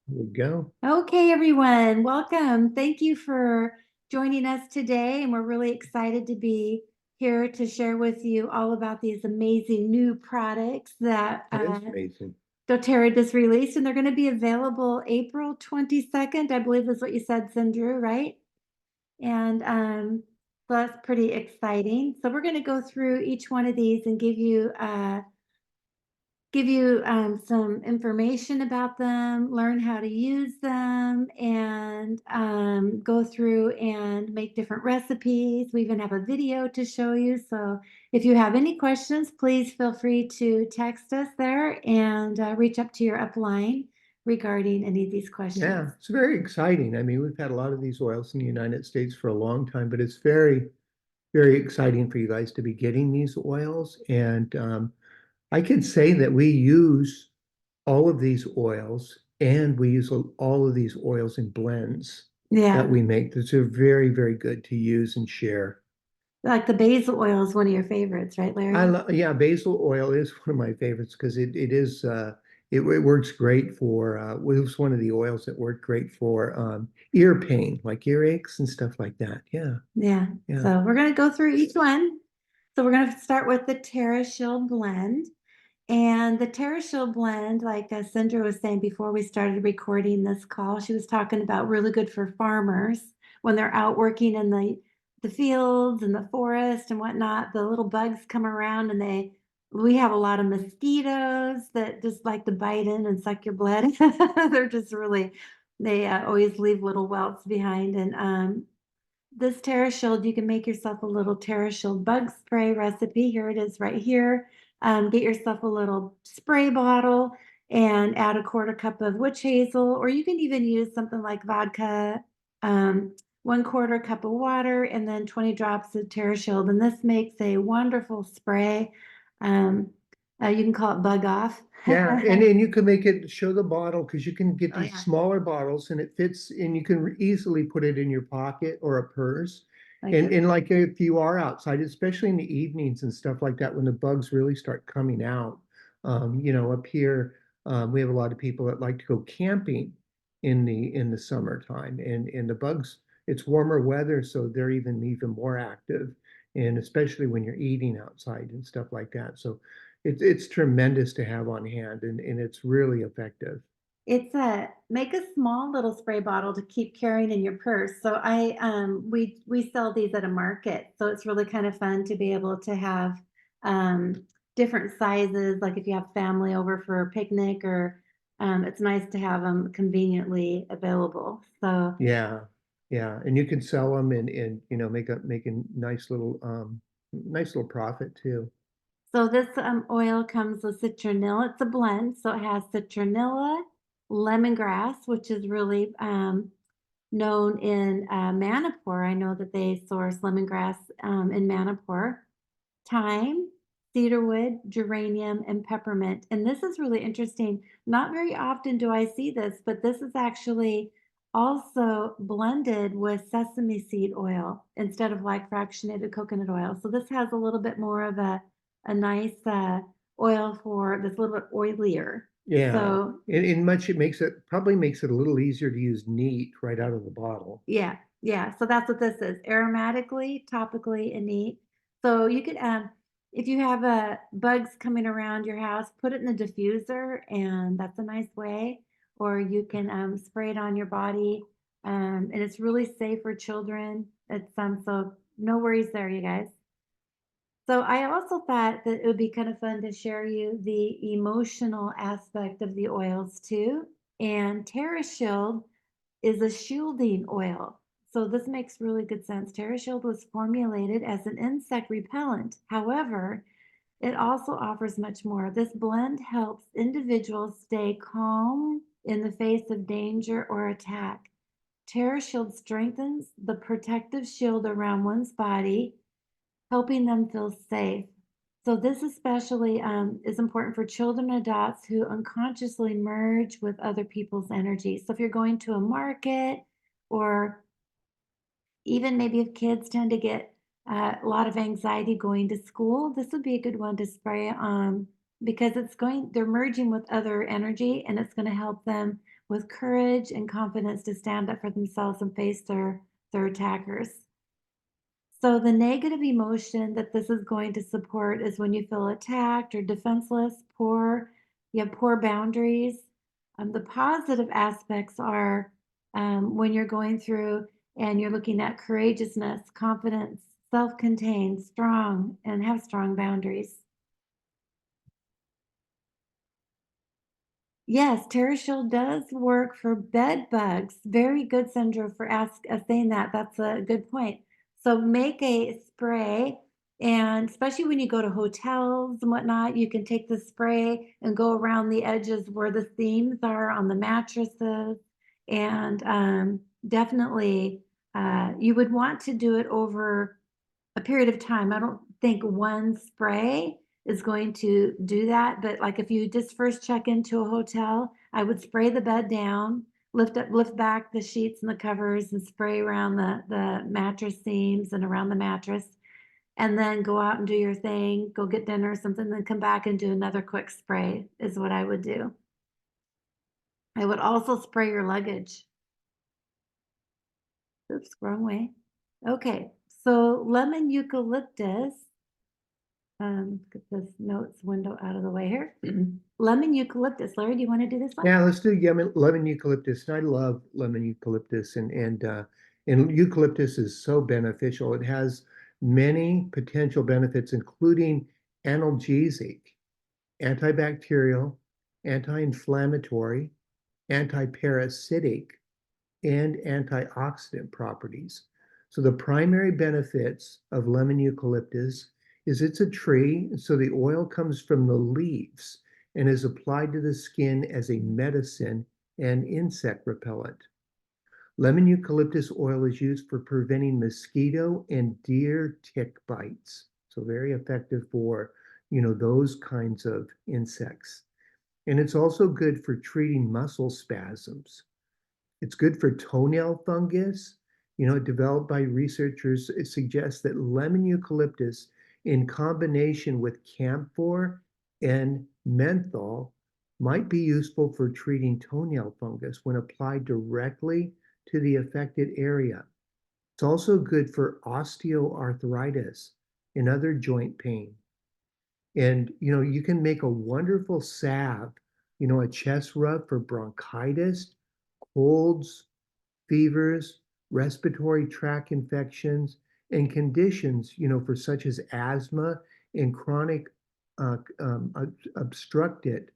There we go. Okay, everyone, welcome. Thank you for joining us today. And we're really excited to be here to share with you all about these amazing new products that That is amazing. doTERRA just released. And they're going to be available April 22nd. I believe that's what you said, Sindru, right? And so that's pretty exciting. So we're going to go through each one of these and give you some information about them, learn how to use them, and go through and make different recipes. We even have a video to show you. So if you have any questions, please feel free to text us there and reach up to your upline regarding any of these questions. Yeah, it's very exciting. I mean, we've had a lot of these oils in the United States for a long time, but it's very, very exciting for you guys to be getting these oils. And I can say that we use all of these oils and we use all of these oils in blends that Yeah, we make. That are very, very good to use and share. like the basil oil is one of your favorites, right, Larry? Yeah, basil oil is one of my favorites because it is it works great for it was one of the oils that worked great for ear pain, like earaches and stuff like that. Yeah, Yeah. yeah. So we're going to go through each one. So we're going to start with the TerraShield blend. And the TerraShield blend, like Sandra was saying before we started recording this call, she was talking about really good for farmers when they're out working in the fields and the forest and whatnot. The little bugs come around and we have a lot of mosquitoes that just like to bite in and suck your blood. They're just really, they always leave little welts behind. And this TerraShield, you can make yourself a little TerraShield bug spray recipe. Here it is right here. Get yourself a little spray bottle and add a quarter cup of witch hazel, or you can even use something like vodka, um, 1/4 cup of water, and then 20 drops of TerraShield. And this makes a wonderful spray. Um, you can call it bug off. Yeah, and you can make it show the bottle because you can get Oh, these yeah. smaller bottles and it fits and you can easily put it in your pocket or a purse. Like it. And like if you are outside, especially in the evenings and stuff like that, when the bugs really start coming out, up here we have a lot of people that like to go camping in the summertime, and the bugs. It's warmer weather, so they're even more active, and especially when you're eating outside and stuff like that. So it's tremendous to have on hand and it's really effective. It's a make a small little spray bottle to keep carrying in your purse. So we sell these at a market. So it's really kind of fun to be able to have different sizes. Like if you have family over for a picnic, or it's nice to have them conveniently available. So Yeah. Yeah. And you can sell them and make a nice little profit too. this oil comes with citronella. It's a blend, so it has citronella, lemongrass, which is really known in Manipur. I know that they source lemongrass in Manipur, thyme, cedarwood, geranium, and peppermint. And this is really interesting. Not very often do I see this, but this is actually also blended with sesame seed oil instead of like fractionated coconut oil. So this has a little bit more of a nice oil for this little bit oilier. Yeah. So And much it probably makes it a little easier to use neat right out of the bottle. yeah, yeah. So that's what this is. Aromatically, topically, and neat. So you could if you have bugs coming around your house, put it in a diffuser, and that's a nice way. Or you can spray it on your body, and it's really safe for children. It's so no worries there, you guys. So I also thought that it would be kind of fun to share you the emotional aspect of the oils too. And TerraShield is a shielding oil. So this makes really good sense. TerraShield was formulated as an insect repellent. However, it also offers much more. This blend helps individuals stay calm in the face of danger or attack. TerraShield strengthens the protective shield around one's body, helping them feel safe. So this especially is important for children and adults who unconsciously merge with other people's energy. So if you're going to a market, or even maybe if kids tend to get a lot of anxiety going to school, this would be a good one to spray because they're merging with other energy and it's going to help them with courage and confidence to stand up for themselves and face their attackers. So the negative emotion that this is going to support is when you feel attacked or defenseless, you have poor boundaries. The positive aspects are when you're going through and you're looking at courageousness, confidence, self-contained, strong, and have strong boundaries. Yes, TerraShield does work for bed bugs. Very good, Sandra, for saying that. That's a good point. So make a spray, and especially when you go to hotels and whatnot, you can take the spray and go around the edges where the seams are on the mattresses. And definitely, you would want to do it over a period of time. I don't think one spray is going to do that, but, like, if you just first check into a hotel, I would spray the bed down, lift back the sheets and the covers and spray around the mattress seams and around the mattress, and then go out and do your thing, go get dinner or something, then come back and do another quick spray is what I would do. I would also spray your luggage. Oops, wrong way. Okay, so lemon eucalyptus. Get this notes window out of the way here. Lemon eucalyptus. Larry, do you want to do this one? Yeah, let's do lemon eucalyptus. And I love lemon eucalyptus, and eucalyptus is so beneficial. It has many potential benefits, including analgesic, antibacterial, anti-inflammatory, antiparasitic, and antioxidant properties. So the primary benefits of lemon eucalyptus is it's a tree, so the oil comes from the leaves and is applied to the skin as a medicine and insect repellent. Lemon eucalyptus oil is used for preventing mosquito and deer tick bites. So very effective for, those kinds of insects. And it's also good for treating muscle spasms. It's good for toenail fungus. Developed by researchers, it suggests that lemon eucalyptus, in combination with camphor and menthol, might be useful for treating toenail fungus when applied directly to the affected area. It's also good for osteoarthritis and other joint pain. And you can make a wonderful salve, a chest rub for bronchitis, colds, fevers, respiratory tract infections, and conditions, for such as asthma and chronic obstructed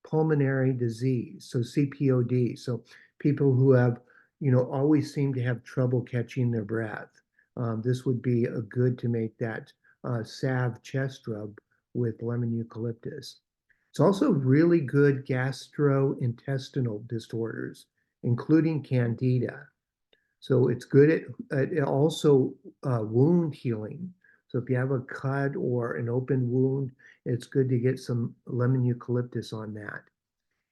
pulmonary disease, so CPOD. So people who have, always seem to have trouble catching their breath. This would be a good to make that salve chest rub with lemon eucalyptus. It's also really good gastrointestinal disorders, including candida. So it's good at also wound healing. So if you have a cut or an open wound, it's good to get some lemon eucalyptus on that.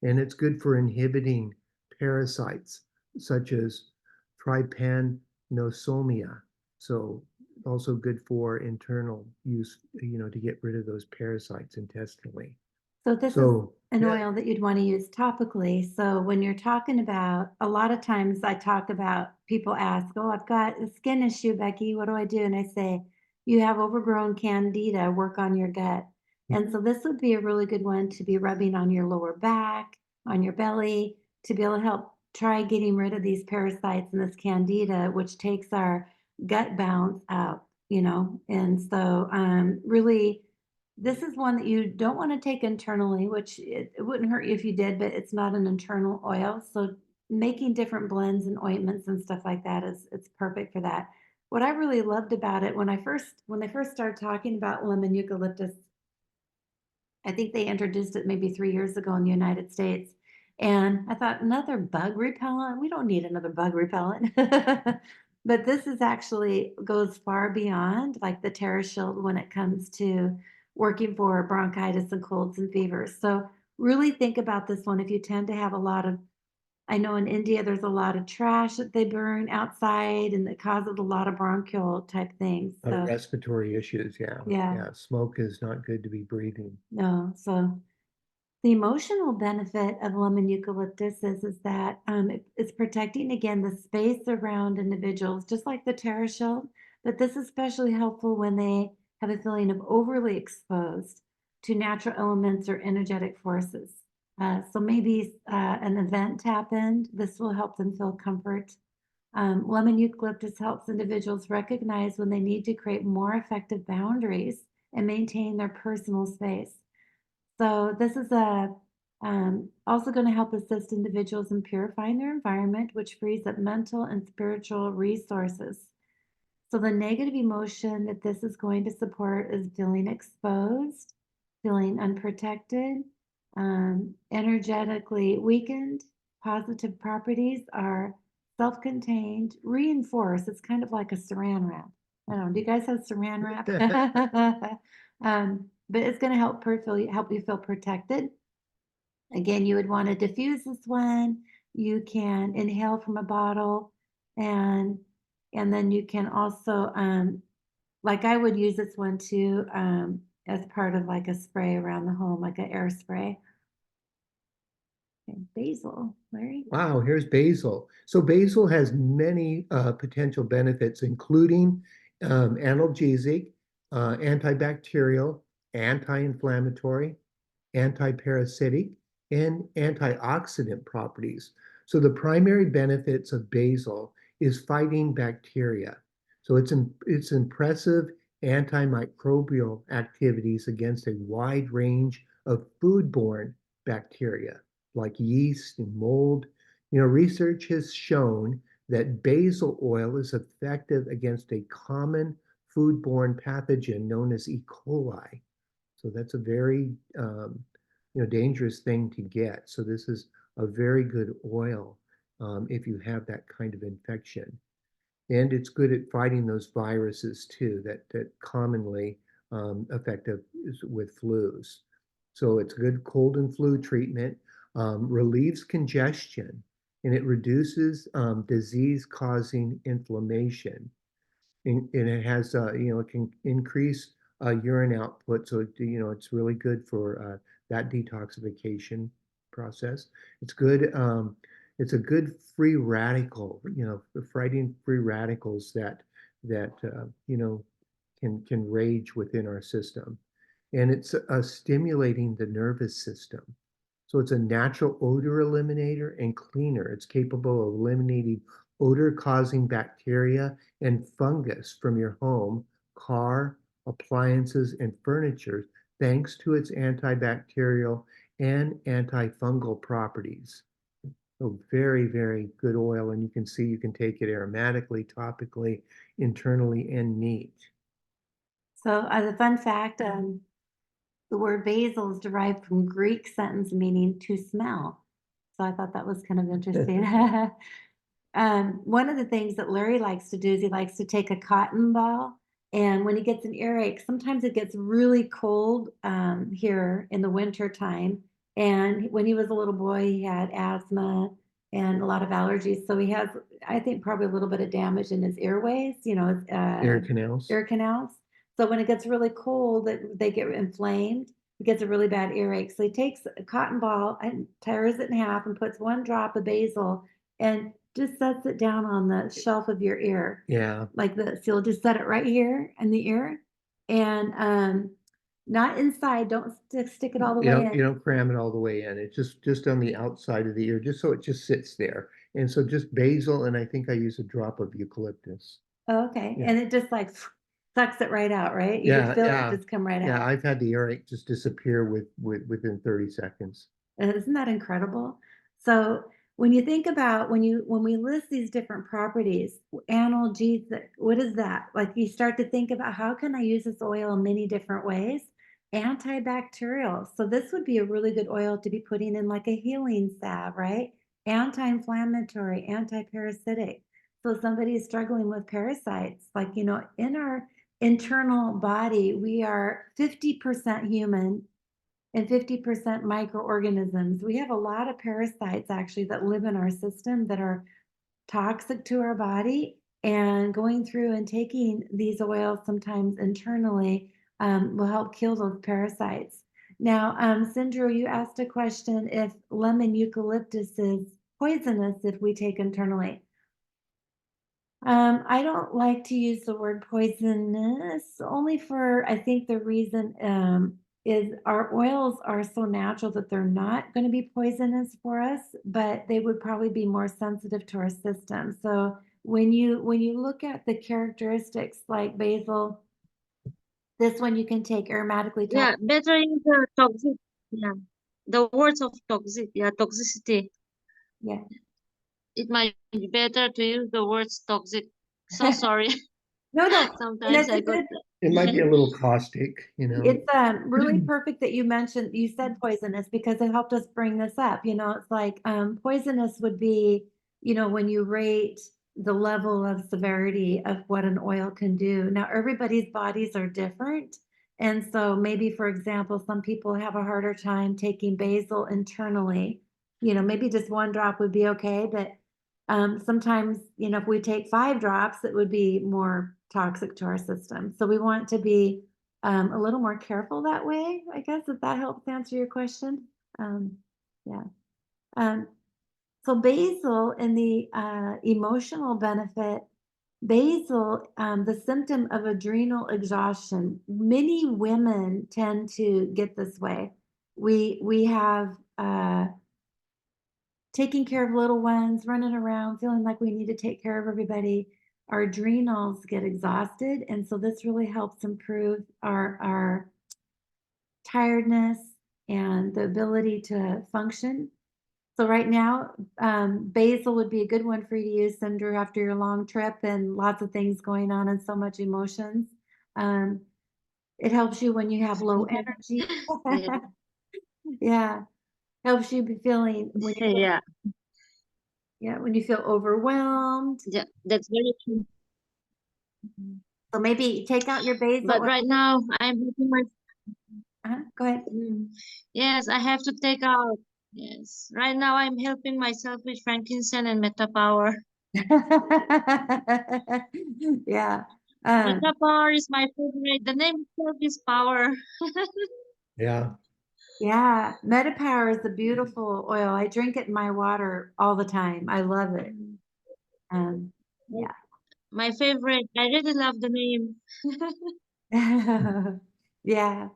And it's good for inhibiting parasites such as trypanosomia. So also good for internal use, to get rid of those parasites intestinally. So this is So an yeah, oil that you'd want to use topically. So when you're talking about, a lot of times I talk about, people ask, "Oh, I've got a skin issue, Becky. What do I do?" And I say, "You have overgrown candida. Work on your gut." And so this would be a really good one to be rubbing on your lower back, on your belly, to be able to help try getting rid of these parasites and this candida, which takes our gut balance out. And so really this is one that you don't wanna take internally, which it wouldn't hurt you if you did, but it's not an internal oil, so making different blends and ointments and stuff like that is it's perfect for that. What I really loved about it when they first started talking about lemon eucalyptus, I think they introduced it maybe 3 years ago in the United States, and I thought, "Another bug repellent? We don't need another bug repellent." But this is actually goes far beyond, like, the TerraShield when it comes to working for bronchitis and colds and fevers. So, really think about this one if you tend to have a lot of, I know in India, there's a lot of trash that they burn outside, and it causes a lot of bronchial type things, so respiratory issues. Yeah. yeah. Yeah. Smoke is not good to be breathing. No, so The emotional benefit of lemon eucalyptus is that it's protecting again the space around individuals, just like the Terra Shield. But this is especially helpful when they have a feeling of overly exposed to natural elements or energetic forces. So maybe an event happened. This will help them feel comfort. Lemon eucalyptus helps individuals recognize when they need to create more effective boundaries and maintain their personal space. So this is a also going to help assist individuals in purifying their environment, which frees up mental and spiritual resources. So the negative emotion that this is going to support is feeling exposed, feeling unprotected, energetically weakened. Positive properties are self-contained, reinforced. It's kind of like a saran wrap. I don't know. Do you guys have saran wrap? But it's going to help you feel protected. Again, you would want to diffuse this one. You can inhale from a bottle, and then you can also like I would use this one too as part of like a spray around the home, like an air spray. Okay, basil, Larry. Wow, here's basil. So basil has many potential benefits, including analgesic, antibacterial, anti-inflammatory, antiparasitic, and antioxidant properties. So the primary benefits of basil is fighting bacteria. So it's impressive antimicrobial activities against a wide range of foodborne bacteria like yeast and mold. Research has shown that basil oil is effective against a common foodborne pathogen known as E. coli. So that's a very dangerous thing to get. So this is a very good oil if you have that kind of infection. And it's good at fighting those viruses too that commonly affect us with flus. So it's good cold and flu treatment, relieves congestion, and it reduces disease-causing inflammation. And it has, it can increase urine output. So, it's really good for that detoxification process. It's good. It's a good free radical, for fighting free radicals that can rage within our system. And it's stimulating the nervous system. So it's a natural odor eliminator and cleaner. It's capable of eliminating odor-causing bacteria and fungus from your home, car, appliances, and furniture, thanks to its antibacterial and antifungal properties. So very, very good oil. And you can see you can take it aromatically, topically, internally, and neat. So as a fun fact, the word basil is derived from Greek sentence meaning to smell. So I thought that was kind of interesting. One of the things that Larry likes to do is he likes to take a cotton ball, and when he gets an earache, sometimes it gets really cold here in the winter time. And when he was a little boy, he had asthma and a lot of allergies. So he has, I think, probably a little bit of damage in his airways, Ear canals. ear canals. So when it gets really cold, they get inflamed. He gets a really bad earache. So he takes a cotton ball and tears it in half and puts one drop of basil and just sets it down on the shelf of your ear. Yeah. Like this. So you'll just set it right here in the ear and not inside. Don't stick it all the You way don't you in. don't cram it all the way in. It's just on the outside of the ear, just so it just sits there. And so just basil, and I think I use a drop of eucalyptus. Oh, okay. Yeah. And it just like sucks it right out, right? You Yeah, just feel yeah, it just come right yeah. out. I've had the earache just disappear within 30 seconds. Isn't that incredible? So when you think about when we list these different properties, analgesic, what is that? Like you start to think about how can I use this oil in many different ways? Antibacterial. So this would be a really good oil to be putting in like a healing salve, right? Anti-inflammatory, anti-parasitic. So if somebody is struggling with parasites, like in our internal body, we are 50% human and 50% microorganisms. We have a lot of parasites actually that live in our system that are toxic to our body. And going through and taking these oils sometimes internally will help kill those parasites. Now, Sindro, you asked a question if lemon eucalyptus is poisonous if we take internally. I don't like to use the word poisonous only for, I think the reason is our oils are so natural that they're not going to be poisonous for us, but they would probably be more sensitive to our system. So when you look at the characteristics like basil, this one you can take aromatically top. Yeah, better use the toxic. Yeah, the words of toxic. Yeah, toxicity. Yeah. It might be better to use the words toxic. So sorry. No. And Sometimes it's a I got good It might be a little caustic, you know. It's really perfect that you said poisonous because it helped us bring this up. It's like poisonous would be, when you rate the level of severity of what an oil can do. Now, everybody's bodies are different. And so maybe, for example, some people have a harder time taking basil internally. Maybe just one drop would be okay, but sometimes, if we take 5 drops, it would be more toxic to our system. So we want to be a little more careful that way, I guess, if that helps answer your question. Yeah. Um, so basil and the emotional benefit, basil, the symptom of adrenal exhaustion. Many women tend to get this way. We have taking care of little ones, running around, feeling like we need to take care of everybody. Our adrenals get exhausted, and so this really helps improve our tiredness and the ability to function. So right now, basil would be a good one for you to use, Cinder, after your long trip and lots of things going on and so much emotions. Um, it helps you when you have low energy. yeah. Yeah, helps you be feeling when you feel, Yeah, yeah, when you feel overwhelmed. yeah, that's very true. So maybe take out your basil But oil. right now, I'm helping my. Go ahead. Yes, I have to take out. Yes, right now I'm helping myself with frankincense and meta power. Yeah. Meta power is my favorite. The name itself is power. Yeah. Yeah. Metapower is a beautiful oil. I drink it in my water all the time. I love it. Um, yeah. My favorite. I really love the name. Yeah.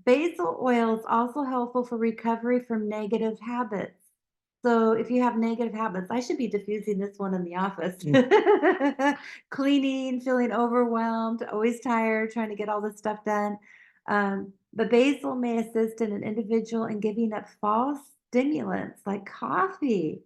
Basil oil is also helpful for recovery from negative habits. So if you have negative habits, I should be diffusing this one in the office. Cleaning, feeling overwhelmed, always tired, trying to get all this stuff done. But basil may assist in an individual in giving up false stimulants like coffee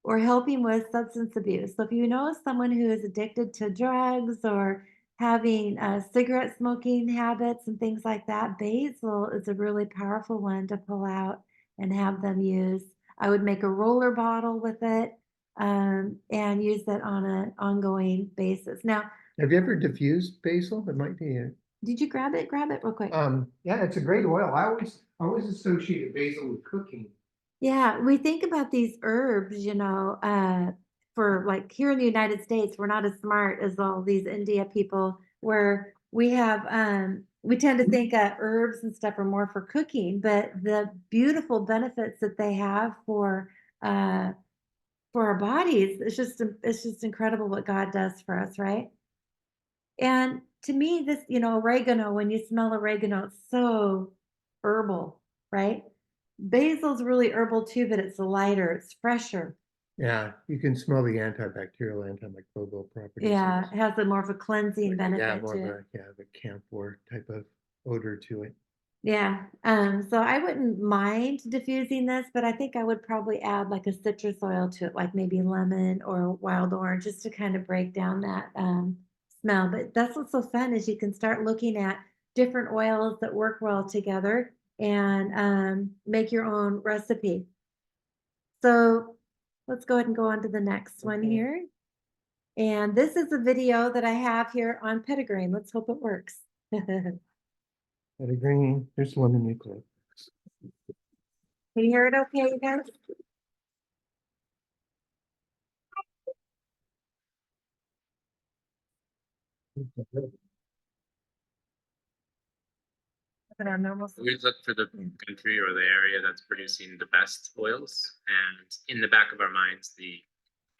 or helping with substance abuse. So if you know someone who is addicted to drugs or having cigarette smoking habits and things like that, basil is a really powerful one to pull out and have them use. I would make a roller bottle with it and use that on an ongoing basis. Now, Have you ever diffused basil? It might be it. did you grab it? Grab it real quick. Yeah, it's a great oil. I always associated basil with cooking. Yeah, we think about these herbs, for like here in the United States, we're not as smart as all these India people, where we tend to think herbs and stuff are more for cooking, but the beautiful benefits that they have uh, for our bodies, it's just incredible what God does for us, right? And to me, this, oregano, when you smell oregano, it's so herbal, right? Basil's really herbal too, but it's lighter, it's fresher. Yeah, you can smell the antibacterial, antimicrobial properties. Yeah, it has a more of a cleansing Yeah, benefit more to of it. the camphor type of odor to it. Yeah. So I wouldn't mind diffusing this, but I think I would probably add like a citrus oil to it, like maybe lemon or wild orange, just to kind of break down that smell. But that's what's so fun is you can start looking at different oils that work well together and make your own recipe. So let's go ahead and go on to the next one here. And this is a video that I have here on Petitgrain. Let's hope it works. Can Petitgrain, there's lemon eucalyptus. you hear it okay, you guys? But our normal. We look for the country or the area that's producing the best oils, and in the back of our minds, the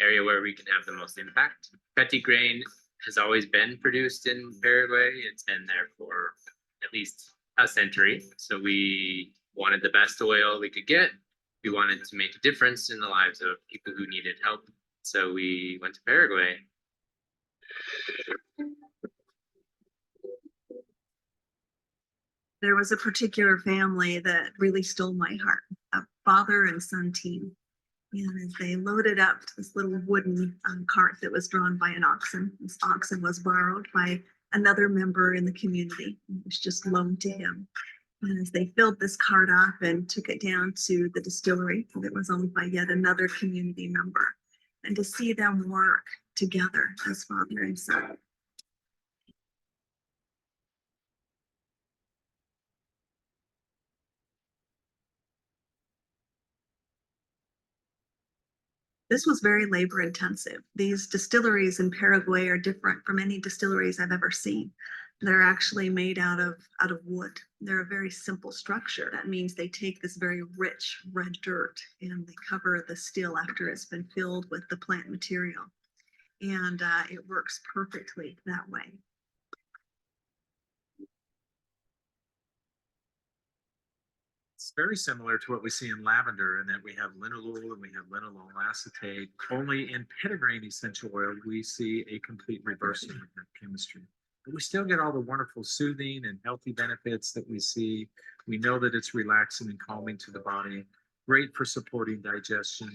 area where we can have the most impact. Petitgrain has always been produced in Paraguay. It's been there for at least a century. So we wanted the best oil we could get. We wanted to make a difference in the lives of people who needed help. So we went to Paraguay. There was a particular family that really stole my heart, a father and son team. And as they loaded up this little wooden cart that was drawn by an oxen, this oxen was borrowed by another member in the community. It was just loaned to him. And as they filled this cart up and took it down to the distillery that was owned by yet another community member, and to see them work together as father and son. This was very labor intensive. These distilleries in Paraguay are different from any distilleries I've ever seen. They're actually made out of wood. They're a very simple structure. That means they take this very rich red dirt and they cover the still after it's been filled with the plant material. And it works perfectly that way. It's very similar to what we see in lavender in that we have linalool and we have linalool acetate. Only in Petitgrain Essential Oil, we see a complete reversal of that chemistry. But we still get all the wonderful soothing and healthy benefits that we see. We know that it's relaxing and calming to the body, great for supporting digestion.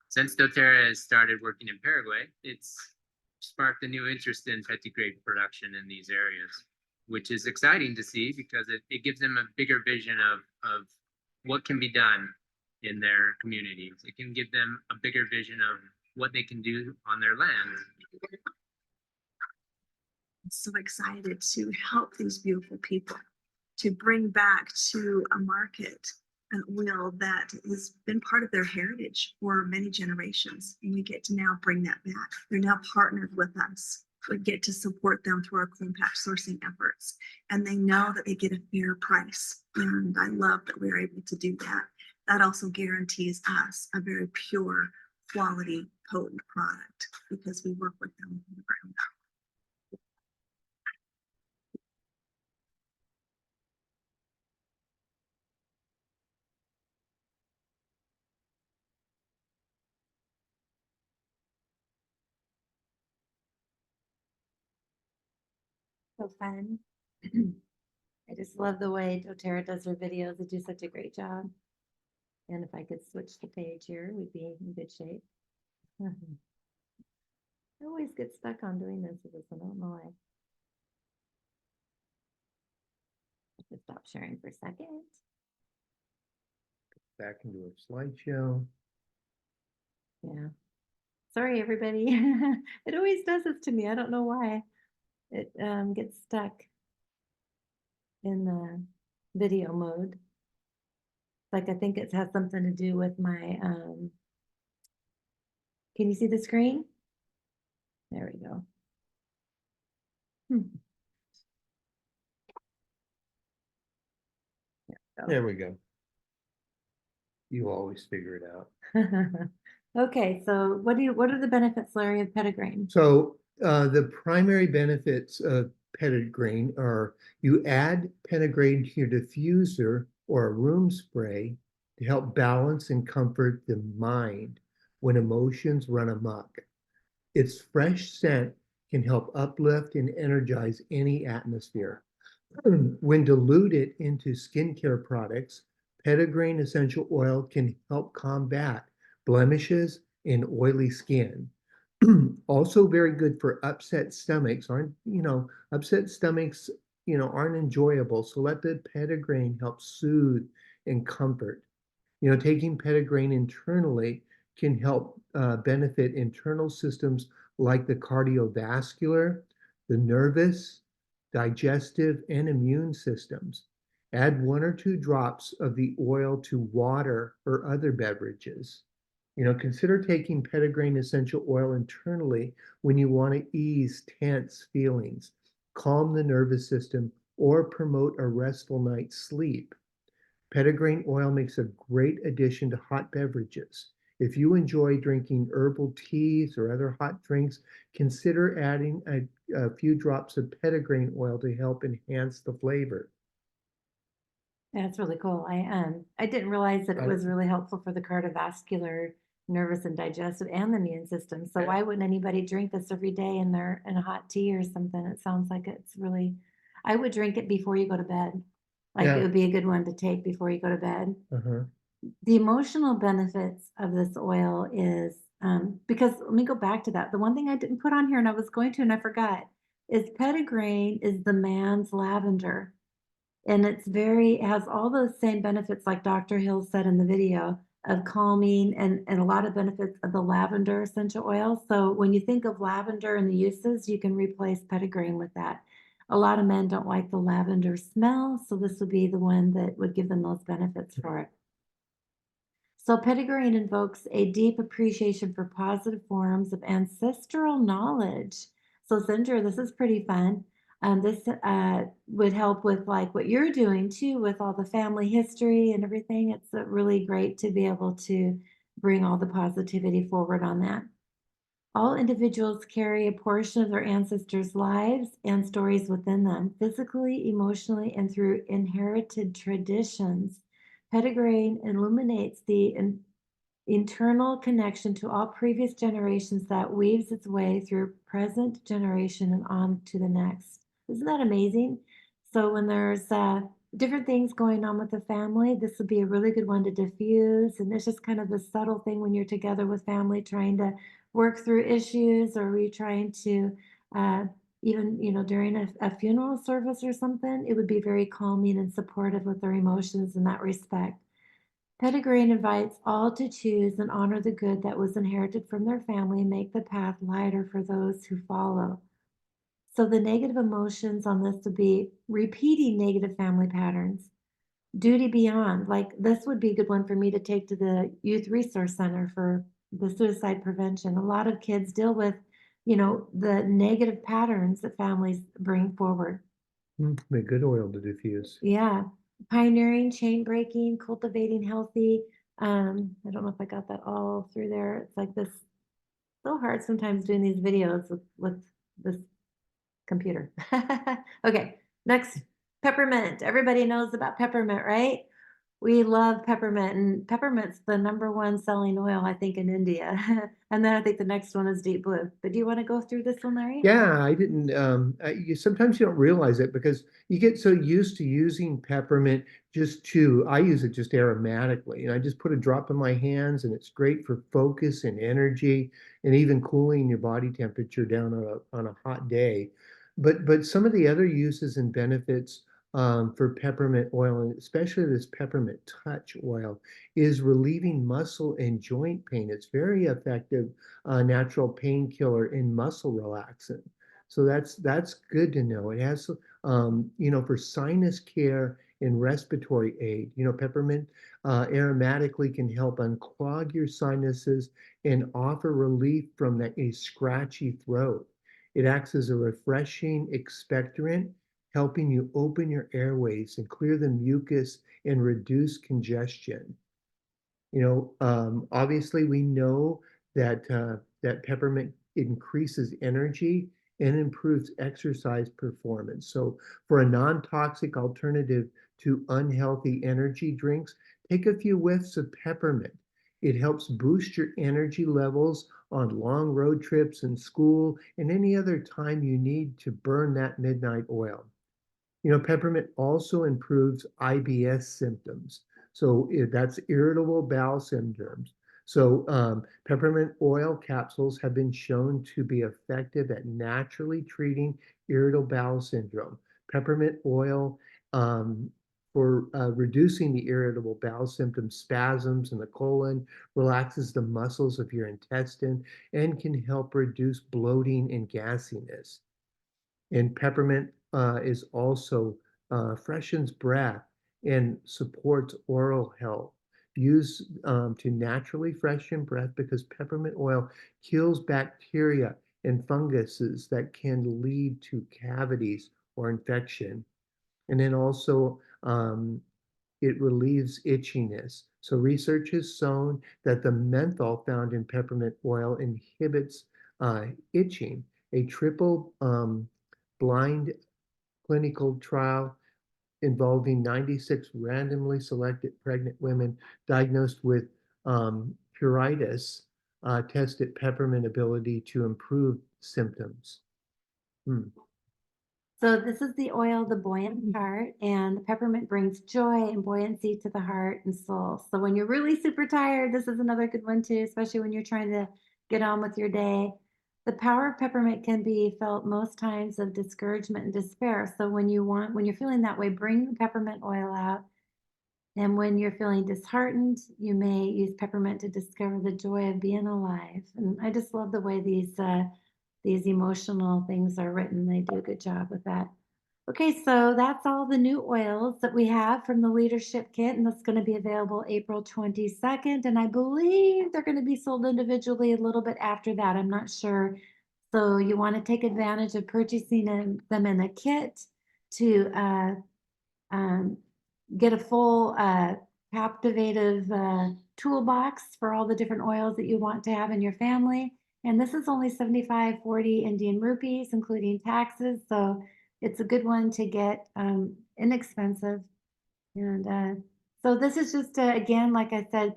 Since doTERRA has started working in Paraguay, it's sparked a new interest in petitgrain production in these areas, which is exciting to see because it gives them a bigger vision of what can be done in their communities. It can give them a bigger vision of what they can do on their land. I'm so excited to help these beautiful people, to bring back to a market an oil that has been part of their heritage for many generations. And we get to now bring that back. They're now partnered with us. We get to support them through our compact sourcing efforts. And they know that they get a fair price. And I love that we're able to do that. That also guarantees us a very pure, quality, potent product because we work with them from the ground up. So fun. I just love the way doTERRA does her videos. They do such a great job. And if I could switch the page here, we'd be in good shape. I always get stuck on doing this with this. I don't know why. I have to stop sharing for a second. Back into a slideshow. Yeah. Sorry, everybody. It always does this to me. I don't know why. It gets stuck in the video mode. Like I think it has something to do with my can you see the screen? There we go. There we go. You always figure it out. Okay, so what are the benefits, Larry, of Petitgrain? So the primary benefits of Petitgrain are you add Petitgrain to your diffuser or a room spray to help balance and comfort the mind when emotions run amok. Its fresh scent can help uplift and energize any atmosphere. When diluted into skincare products, Petitgrain Essential Oil can help combat blemishes in oily skin. Also very good for upset stomachs. Upset stomachs, aren't enjoyable. So let the Petitgrain help soothe and comfort. Taking Petitgrain internally can help benefit internal systems like the cardiovascular, the nervous, digestive, and immune systems. Add 1 or 2 drops of the oil to water or other beverages. Consider taking Petitgrain Essential Oil internally when you want to ease tense feelings, calm the nervous system, or promote a restful night's sleep. Petitgrain oil makes a great addition to hot beverages. If you enjoy drinking herbal teas or other hot drinks, consider adding a few drops of petitgrain oil to help enhance the flavor. That's really cool. I didn't realize that it I- was really helpful for the cardiovascular, nervous and digestive and the immune system. So Yeah. why wouldn't anybody drink this every day in a hot tea or something? It sounds like it's really, I would drink it before you go to bed. Like it Yeah. would be a good one to take before you go to bed. Uh-huh. The emotional benefits of this oil is because let me go back to that. The one thing I didn't put on here and I was going to and I forgot is petitgrain is the man's lavender. And it has all those same benefits like Dr. Hill said in the video of calming and a lot of benefits of the lavender essential oil. So when you think of lavender and the uses, you can replace petitgrain with that. A lot of men don't like the lavender smell, so this would be the one that would give them those benefits for it. So petitgrain invokes a deep appreciation for positive forms of ancestral knowledge. So Sandra, this is pretty fun. This would help with like what you're doing too, with all the family history and everything. It's really great to be able to bring all the positivity forward on that. All individuals carry a portion of their ancestors' lives and stories within them, physically, emotionally, and through inherited traditions. Petitgrain illuminates the internal connection to all previous generations that weaves its way through present generation and on to the next. Isn't that amazing? So when there's different things going on with the family, this would be a really good one to diffuse. And it's just kind of the subtle thing when you're together with family trying to work through issues, or you're trying to even, during a funeral service or something, it would be very calming and supportive with their emotions in that respect. Petitgrain invites all to choose and honor the good that was inherited from their family and make the path lighter for those who follow. So the negative emotions on this would be repeating negative family patterns, duty beyond. Like this would be a good one for me to take to the Youth Resource Center for the suicide prevention. A lot of kids deal with, the negative patterns that families bring forward. A good oil to diffuse. Yeah. Pioneering, chain breaking, cultivating healthy. I don't know if I got that all through there. It's like this so hard sometimes doing these videos with this computer. Okay, next, peppermint. Everybody knows about peppermint, right? We love peppermint, and peppermint's the #1 selling oil, I think, in India. And then I think the next one is deep blue. But do you want to go through this one, Larry? Yeah, I didn't, sometimes you don't realize it because you get so used to using peppermint I use it just aromatically, and I just put a drop in my hands, and it's great for focus and energy and even cooling your body temperature down on a hot day. But some of the other uses and benefits for peppermint oil, and especially this peppermint touch oil, is relieving muscle and joint pain. It's very effective natural painkiller and muscle relaxant. So that's good to know. It has, for sinus care and respiratory aid. Peppermint aromatically can help unclog your sinuses and offer relief from a scratchy throat. It acts as a refreshing expectorant, helping you open your airways and clear the mucus and reduce congestion. Obviously we know that peppermint increases energy and improves exercise performance. So for a non-toxic alternative to unhealthy energy drinks, take a few whiffs of peppermint. It helps boost your energy levels on long road trips and school and any other time you need to burn that midnight oil. Peppermint also improves IBS symptoms. So that's irritable bowel syndromes. So peppermint oil capsules have been shown to be effective at naturally treating irritable bowel syndrome. Peppermint oil for reducing the irritable bowel symptoms, spasms in the colon, relaxes the muscles of your intestine, and can help reduce bloating and gassiness. And peppermint is also freshens breath and supports oral health. Use to naturally freshen breath because peppermint oil kills bacteria and funguses that can lead to cavities or infection. And then also, it relieves itchiness. So research has shown that the menthol found in peppermint oil inhibits itching. A triple blind clinical trial involving 96 randomly selected pregnant women diagnosed with pruritus tested peppermint ability to improve symptoms. So this is the oil, the buoyant heart, and the peppermint brings joy and buoyancy to the heart and soul. So when you're really super tired, this is another good one too, especially when you're trying to get on with your day. The power of peppermint can be felt most times of discouragement and despair. So when you're feeling that way, bring the peppermint oil out. And when you're feeling disheartened, you may use peppermint to discover the joy of being alive. And I just love the way these emotional things are written. They do a good job with that. Okay, so that's all the new oils that we have from the leadership kit, and that's going to be available April 22nd. And I believe they're going to be sold individually a little bit after that. I'm not sure. So you want to take advantage of purchasing them in a kit to um, get a full captivative toolbox for all the different oils that you want to have in your family. And this is only 75.40 Indian rupees, including taxes. So it's a good one to get, inexpensive. And so this is just, again, like I said,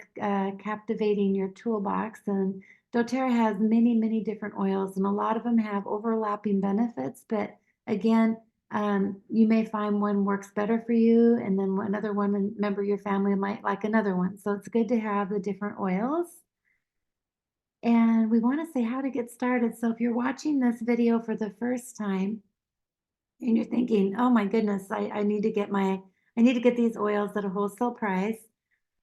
captivating your toolbox. And doTERRA has many, many different oils, and a lot of them have overlapping benefits. But again, you may find one works better for you, and then another one member of your family might like another one. So it's good to have the different oils. And we want to say how to get started. So if you're watching this video for the first time and you're thinking, oh my goodness, I need to get these oils at a wholesale price,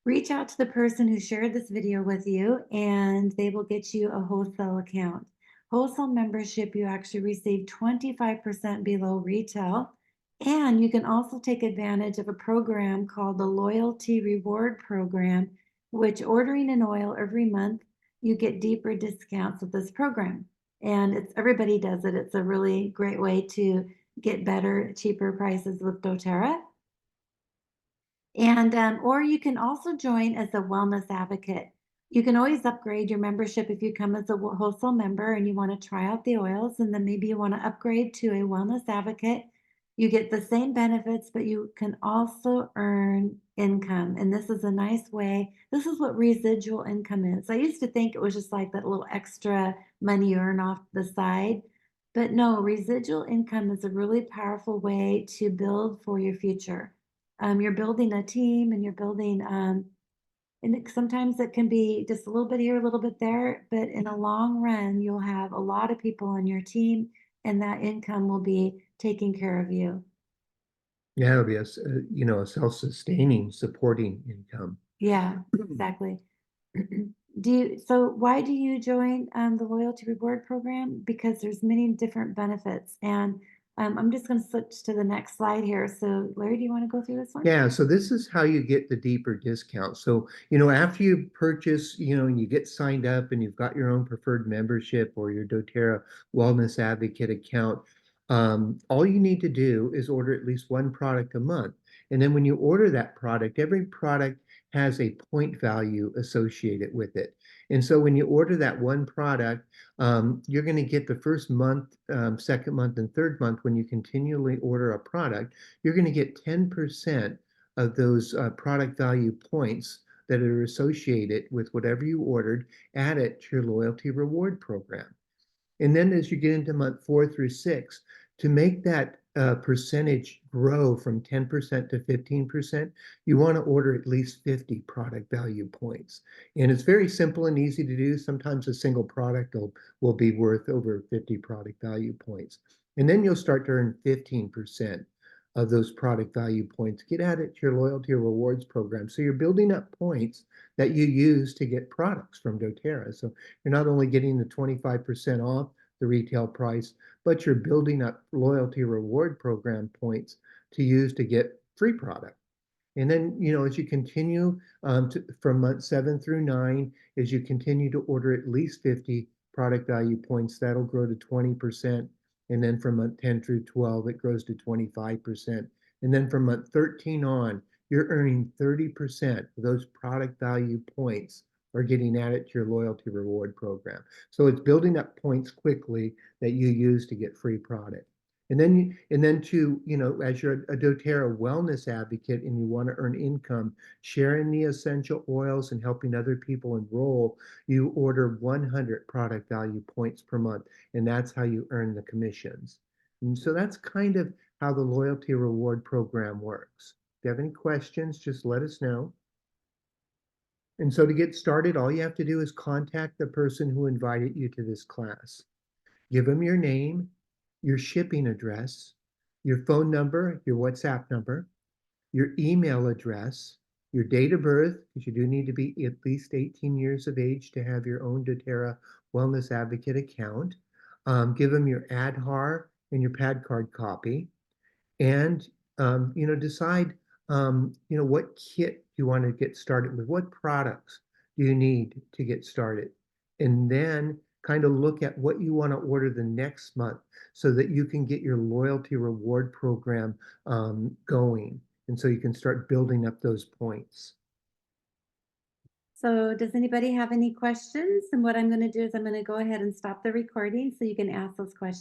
reach out to the person who shared this video with you and they will get you a wholesale account. Wholesale membership, you actually receive 25% below retail. And you can also take advantage of a program called the Loyalty Reward Program, which ordering an oil every month, you get deeper discounts with this program. And everybody does it. It's a really great way to get better, cheaper prices with doTERRA. And or you can also join as a wellness advocate. You can always upgrade your membership if you come as a wholesale member and you want to try out the oils, and then maybe you want to upgrade to a wellness advocate. You get the same benefits, but you can also earn income. And this is a nice way. This is what residual income is. I used to think it was just like that little extra money you earn off the side. But no, residual income is a really powerful way to build for your future. You're building a team and you're building, sometimes it can be just a little bit here, a little bit there, but in a long run, you'll have a lot of people on your team and that income will be taking care of you. Yeah, it'll be a self-sustaining, supporting income. Yeah, exactly. So why do you join the loyalty reward program? Because there's many different benefits. And I'm just going to switch to the next slide here. So Larry, do you want to go through this one? Yeah, so this is how you get the deeper discount. So, after you purchase, and you get signed up and you've got your own preferred membership or your doTERRA Wellness Advocate account, all you need to do is order at least one product a month. And then when you order that product, every product has a point value associated with it. And so when you order that one product, you're going to get the first month, second month, and third month when you continually order a product, you're going to get 10% of those product value points that are associated with whatever you ordered added to your loyalty reward program. And then as you get into month 4 through 6, to make that percentage grow from 10% to 15%, you want to order at least 50 product value points. And it's very simple and easy to do. Sometimes a single product will be worth over 50 product value points. And then you'll start to earn 15% of those product value points get added to your loyalty or rewards program. So you're building up points that you use to get products from doTERRA. So you're not only getting the 25% off the retail price, but you're building up loyalty reward program points to use to get free product. And then, as you continue from month 7 through 9, as you continue to order at least 50 product value points, that'll grow to 20%. And then from month 10 through 12, it grows to 25%. And then from month 13 on, you're earning 30% of those product value points are getting added to your loyalty reward program. So it's building up points quickly that you use to get free product. And then as you're a doTERRA wellness advocate and you want to earn income, sharing the essential oils and helping other people enroll, you order 100 product value points per month, and that's how you earn the commissions. And so that's kind of how the loyalty reward program works. If you have any questions, just let us know. And so to get started, all you have to do is contact the person who invited you to this class. Give them your name, your shipping address, your phone number, your WhatsApp number, your email address, your date of birth, because you do need to be at least 18 years of age to have your own doTERRA Wellness Advocate account. Give them your Aadhaar and your PAD card copy, and decide what kit you want to get started with. What products do you need to get started? And then kind of look at what you want to order the next month so that you can get your loyalty reward program going. And so you can start building up those points. So does anybody have any questions? And what I'm going to do is I'm going to go ahead and stop the recording so you can ask those questions.